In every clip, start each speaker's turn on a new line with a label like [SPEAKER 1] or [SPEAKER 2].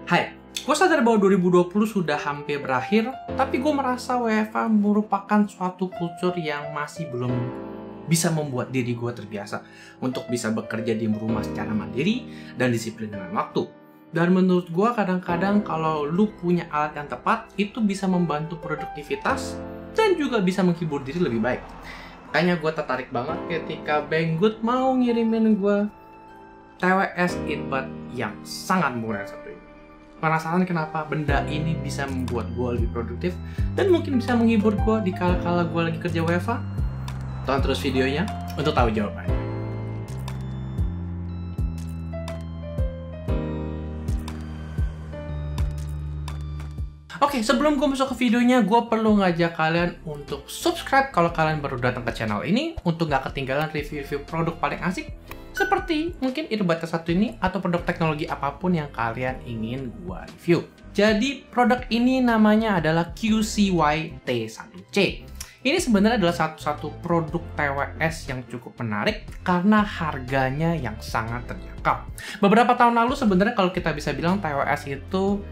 [SPEAKER 1] Hai, gue sadar bahwa 2020 sudah hampir berakhir, tapi gue merasa WFH merupakan suatu kultur yang masih belum bisa membuat diri gue terbiasa untuk bisa bekerja di rumah secara mandiri dan disiplin dengan waktu. Dan menurut gue kadang-kadang kalau lu punya alat yang tepat, itu bisa membantu produktivitas dan juga bisa menghibur diri lebih baik. Kayaknya gue tertarik banget ketika Banggood mau ngirimin gue TWS earbud yang sangat murah satu ini. Penasaran kenapa benda ini bisa membuat gue lebih produktif dan mungkin bisa menghibur gue di kala-kala gue lagi kerja WFH? Tonton terus videonya untuk tahu jawabannya. Oke, sebelum gue masuk ke videonya, gue perlu ngajak kalian untuk subscribe kalau kalian baru datang ke channel ini untuk nggak ketinggalan review-review produk paling asik seperti mungkin earbud satu ini atau produk teknologi apapun yang kalian ingin gue review. Jadi produk ini namanya adalah QCY T1C. Ini sebenarnya adalah satu produk TWS yang cukup menarik karena harganya yang sangat terjangkau. Beberapa tahun lalu sebenarnya kalau kita bisa bilang TWS itu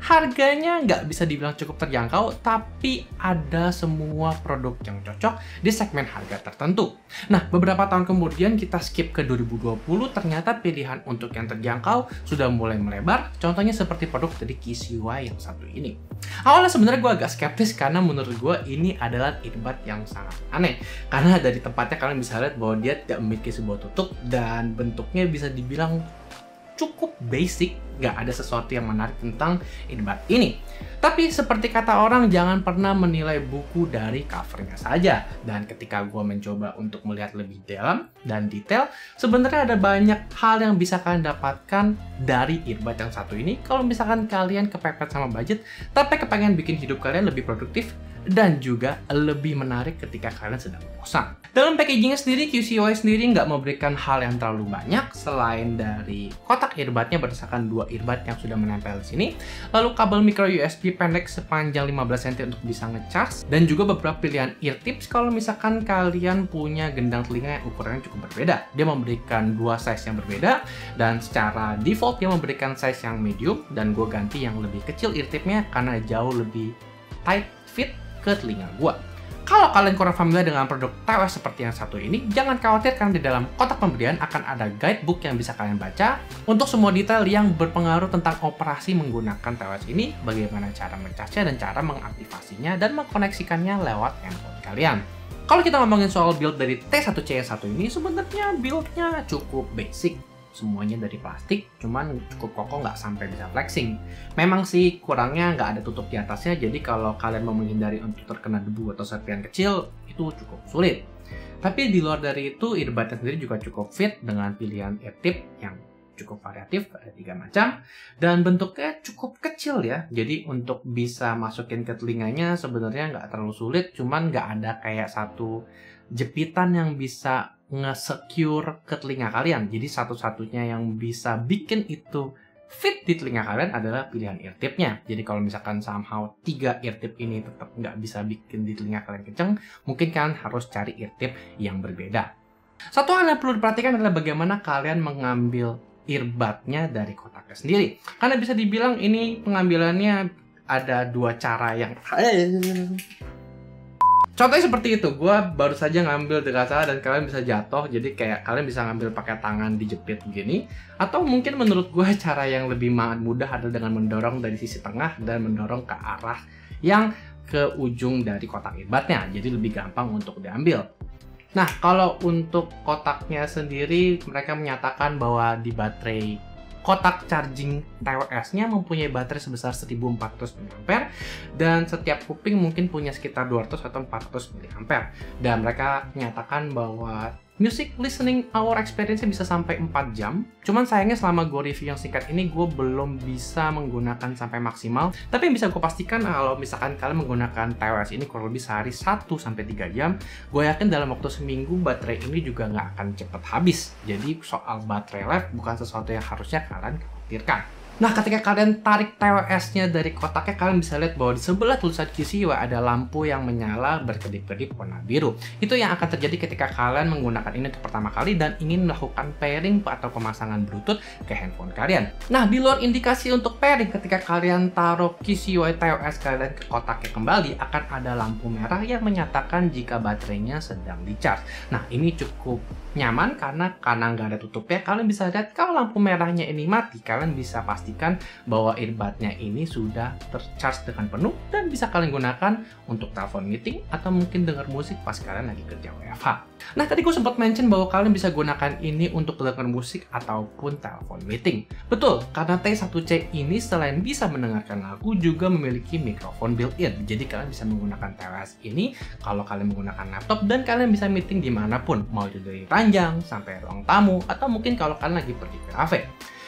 [SPEAKER 1] harganya nggak bisa dibilang cukup terjangkau, tapi ada semua produk yang cocok di segmen harga tertentu. Nah, beberapa tahun kemudian kita skip ke 2020, ternyata pilihan untuk yang terjangkau sudah mulai melebar, contohnya seperti produk dari QCY yang satu ini. Awalnya sebenarnya gue agak skeptis karena menurut gue ini adalah earbud yang sangat aneh. Karena dari tempatnya kalian bisa lihat bahwa dia tidak memiliki sebuah tutup dan bentuknya bisa dibilang cukup basic, nggak ada sesuatu yang menarik tentang earbud ini. Tapi seperti kata orang, jangan pernah menilai buku dari covernya saja. Dan ketika gue mencoba untuk melihat lebih dalam dan detail, sebenarnya ada banyak hal yang bisa kalian dapatkan dari earbud yang satu ini. Kalau misalkan kalian kepepet sama budget, tapi kepengen bikin hidup kalian lebih produktif dan juga lebih menarik ketika kalian sedang bosan. Dalam packagingnya sendiri, QCY sendiri nggak memberikan hal yang terlalu banyak selain dari kotak earbudnya berdasarkan dua earbud yang sudah menempel di sini, lalu kabel micro USB pendek sepanjang 15 cm untuk bisa ngecharge, dan juga beberapa pilihan ear tips kalau misalkan kalian punya gendang telinga yang ukurannya cukup berbeda. Dia memberikan dua size yang berbeda, dan secara default dia memberikan size yang medium, dan gue ganti yang lebih kecil ear tipnya karena jauh lebih tight fit ke telinga gua. Kalau kalian kurang familiar dengan produk TWS seperti yang satu ini, jangan khawatir karena di dalam kotak pemberian akan ada guidebook yang bisa kalian baca untuk semua detail yang berpengaruh tentang operasi menggunakan TWS ini, bagaimana cara ngecasnya dan cara mengaktifasinya dan mengkoneksikannya lewat handphone kalian. Kalau kita ngomongin soal build dari T1C yang satu ini, sebenarnya build-nya cukup basic. Semuanya dari plastik, cuman cukup kokoh, nggak sampai bisa flexing. Memang sih kurangnya nggak ada tutup di atasnya, jadi kalau kalian mau menghindari untuk terkena debu atau serpihan kecil, itu cukup sulit. Tapi di luar dari itu, earbudnya sendiri juga cukup fit dengan pilihan ear tip yang cukup variatif, ada 3 macam, dan bentuknya cukup kecil ya. Jadi untuk bisa masukin ke telinganya sebenarnya nggak terlalu sulit, cuman nggak ada kayak satu jepitan yang bisa nge-secure ke telinga kalian. Jadi satu-satunya yang bisa bikin itu fit di telinga kalian adalah pilihan ear tipnya. Jadi kalau misalkan somehow 3 ear tip ini tetap nggak bisa bikin di telinga kalian kenceng, mungkin kalian harus cari ear tip yang berbeda. Satu hal yang perlu diperhatikan adalah bagaimana kalian mengambil earbudnya dari kotaknya sendiri. Karena bisa dibilang ini pengambilannya ada 2 cara yang contohnya seperti itu, gue baru saja ngambil dengan salah dan kalian bisa jatuh, jadi kayak kalian bisa ngambil pakai tangan dijepit begini, atau mungkin menurut gue cara yang lebih mudah adalah dengan mendorong dari sisi tengah dan mendorong ke arah yang ke ujung dari kotak earbudnya, jadi lebih gampang untuk diambil. Nah, kalau untuk kotaknya sendiri, mereka menyatakan bahwa di baterai kotak charging TWS-nya mempunyai baterai sebesar 1400 mAh dan setiap kuping mungkin punya sekitar 200 atau 400 mAh. Dan mereka menyatakan bahwa music listening hour experience-nya bisa sampai 4 jam. Cuman sayangnya selama gue review yang singkat ini, gue belum bisa menggunakan sampai maksimal. Tapi yang bisa gue pastikan kalau misalkan kalian menggunakan TWS ini kurang lebih sehari 1-3 jam, gue yakin dalam waktu seminggu baterai ini juga nggak akan cepat habis. Jadi soal baterai life bukan sesuatu yang harusnya kalian khawatirkan. Nah, ketika kalian tarik TWS-nya dari kotaknya, kalian bisa lihat bahwa di sebelah tulisan QCY ada lampu yang menyala berkedip-kedip warna biru. Itu yang akan terjadi ketika kalian menggunakan ini untuk pertama kali dan ingin melakukan pairing atau pemasangan Bluetooth ke handphone kalian. Nah, di luar indikasi untuk pairing, ketika kalian taruh QCY TWS kalian ke kotaknya kembali, akan ada lampu merah yang menyatakan jika baterainya sedang di-charge. Nah, ini cukup nyaman karena nggak ada tutupnya, kalian bisa lihat kalau lampu merahnya ini mati, kalian bisa pastikan bahwa earbudnya ini sudah tercharge dengan penuh dan bisa kalian gunakan untuk telepon meeting atau mungkin dengar musik pas kalian lagi kerja WFH. Nah, tadi gue sempat mention bahwa kalian bisa gunakan ini untuk dengar musik ataupun telepon meeting. Betul, karena T1C ini selain bisa mendengarkan lagu juga memiliki mikrofon built-in. Jadi kalian bisa menggunakan TWS ini kalau kalian menggunakan laptop dan kalian bisa meeting dimanapun, mau itu dari ranjang sampai ruang tamu atau mungkin kalau kalian lagi pergi ke kafe.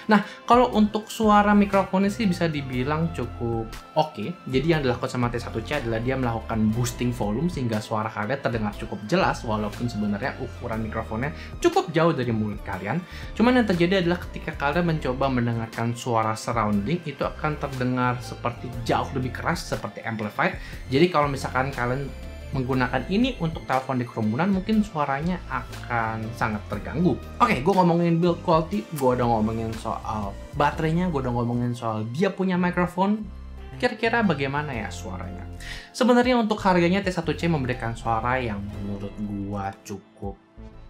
[SPEAKER 1] Nah, kalau untuk suara mikrofonnya sih bisa dibilang cukup oke. Jadi yang dilakukan sama T1C adalah dia melakukan boosting volume sehingga suara kalian terdengar cukup jelas walaupun sebenarnya ukuran mikrofonnya cukup jauh dari mulut kalian. Cuman yang terjadi adalah ketika kalian mencoba mendengarkan suara surrounding itu akan terdengar seperti jauh lebih keras seperti amplified. Jadi kalau misalkan kalian menggunakan ini untuk telepon di kerumunan, mungkin suaranya akan sangat terganggu. Oke, gue ngomongin build quality, gue udah ngomongin soal baterainya, gue udah ngomongin soal dia punya mikrofon. Kira-kira bagaimana ya suaranya? Sebenarnya untuk harganya T1C memberikan suara yang menurut gue cukup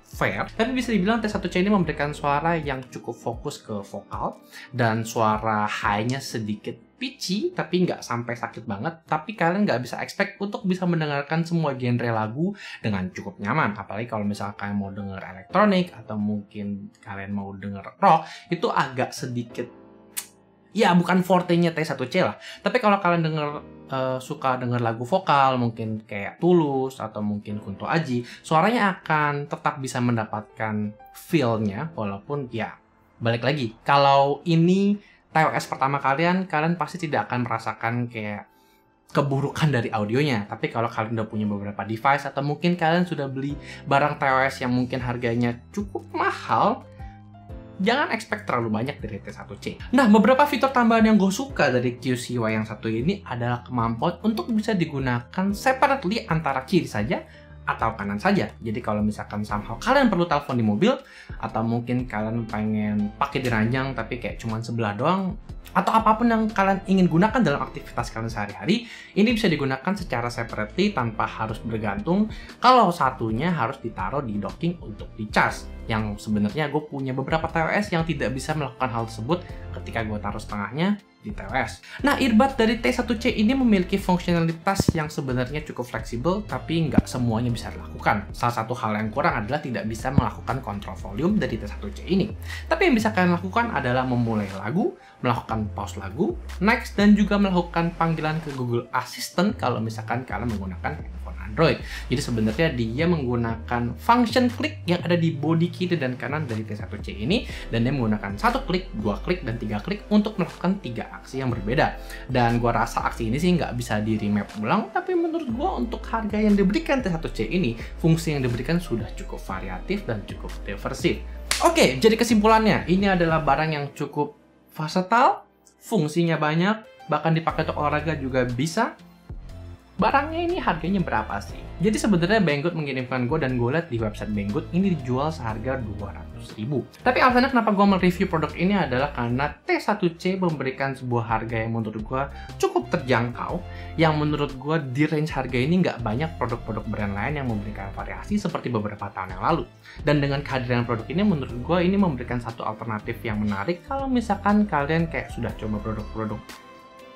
[SPEAKER 1] fair, tapi bisa dibilang T1C ini memberikan suara yang cukup fokus ke vokal dan suara high-nya sedikit pitchy tapi nggak sampai sakit banget, tapi kalian nggak bisa expect untuk bisa mendengarkan semua genre lagu dengan cukup nyaman, apalagi kalau misalnya kalian mau denger elektronik atau mungkin kalian mau denger rock, itu agak sedikit ya bukan forte-nya T1C lah. Tapi kalau kalian suka denger lagu vokal, mungkin kayak Tulus atau mungkin Kunto Aji, suaranya akan tetap bisa mendapatkan feel-nya, walaupun ya balik lagi, kalau ini TWS pertama kalian pasti tidak akan merasakan kayak keburukan dari audionya. Tapi kalau kalian udah punya beberapa device atau mungkin kalian sudah beli barang TWS yang mungkin harganya cukup mahal, jangan expect terlalu banyak dari T1C. Nah, beberapa fitur tambahan yang gue suka dari QCY yang satu ini adalah kemampuan untuk bisa digunakan separately antara kiri saja atau kanan saja. Jadi kalau misalkan somehow kalian perlu telepon di mobil atau mungkin kalian pengen pakai di ranjang tapi kayak cuman sebelah doang, atau apapun yang kalian ingin gunakan dalam aktivitas kalian sehari-hari, ini bisa digunakan secara separately tanpa harus bergantung. Kalau satunya harus ditaruh di docking untuk di-charge, yang sebenarnya gue punya beberapa TWS yang tidak bisa melakukan hal tersebut ketika gue taruh setengahnya di TWS. Nah, earbud dari T1C ini memiliki fungsionalitas yang sebenarnya cukup fleksibel, tapi nggak semuanya bisa dilakukan. Salah satu hal yang kurang adalah tidak bisa melakukan kontrol volume dari T1C ini. Tapi yang bisa kalian lakukan adalah memulai lagu, melakukan pause lagu, next, dan juga melakukan panggilan ke Google Assistant kalau misalkan kalian menggunakan handphone Android. Jadi sebenarnya dia menggunakan function klik yang ada di bodi kiri dan kanan dari T1C ini, dan dia menggunakan 1 klik, 2 klik, dan 3 klik untuk melakukan 3 aksi yang berbeda. Dan gua rasa aksi ini sih nggak bisa di remap ulang, tapi menurut gua untuk harga yang diberikan T1C ini, fungsi yang diberikan sudah cukup variatif dan cukup diversif. Oke, jadi kesimpulannya, ini adalah barang yang cukup versatile, fungsinya banyak, bahkan dipakai untuk olahraga juga bisa. Barangnya ini harganya berapa sih? Jadi sebenarnya Banggood mengirimkan gue dan gue lihat di website Banggood ini dijual seharga 200.000. Tapi alasannya kenapa gue mereview produk ini adalah karena T1C memberikan sebuah harga yang menurut gue cukup terjangkau, yang menurut gue di range harga ini nggak banyak produk-produk brand lain yang memberikan variasi seperti beberapa tahun yang lalu. Dan dengan kehadiran produk ini menurut gue ini memberikan satu alternatif yang menarik kalau misalkan kalian kayak sudah coba produk-produk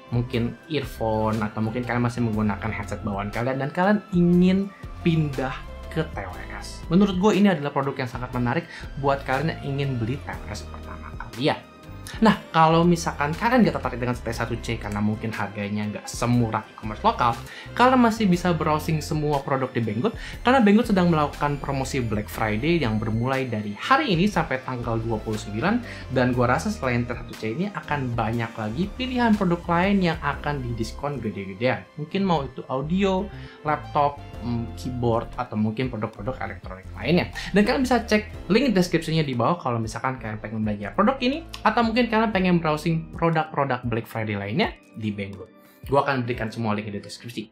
[SPEAKER 1] mungkin earphone atau mungkin kalian masih menggunakan headset bawaan kalian dan kalian ingin pindah ke TWS. Menurut gue ini adalah produk yang sangat menarik buat kalian yang ingin beli TWS pertama kalian. Nah, kalau misalkan kalian gak tertarik dengan T1C karena mungkin harganya nggak semurah e-commerce lokal, kalian masih bisa browsing semua produk di Banggood karena Banggood sedang melakukan promosi Black Friday yang bermulai dari hari ini sampai tanggal 29, dan gua rasa selain T1C ini akan banyak lagi pilihan produk lain yang akan didiskon gede-gedean. Mungkin mau itu audio, laptop, keyboard, atau mungkin produk-produk elektronik lainnya. Dan kalian bisa cek link deskripsinya di bawah kalau misalkan kalian pengen belajar produk ini, atau mungkin mungkin kalian pengen browsing produk-produk Black Friday lainnya di Banggood. Gue akan berikan semua link di deskripsi.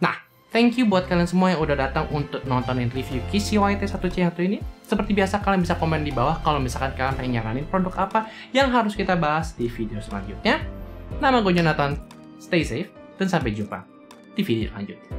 [SPEAKER 1] Nah, thank you buat kalian semua yang udah datang untuk nontonin review KCYT 1C1 ini. Seperti biasa, kalian bisa komen di bawah kalau misalkan kalian pengen nyaranin produk apa yang harus kita bahas di video selanjutnya. Nama gue Jonathan, stay safe, dan sampai jumpa di video selanjutnya.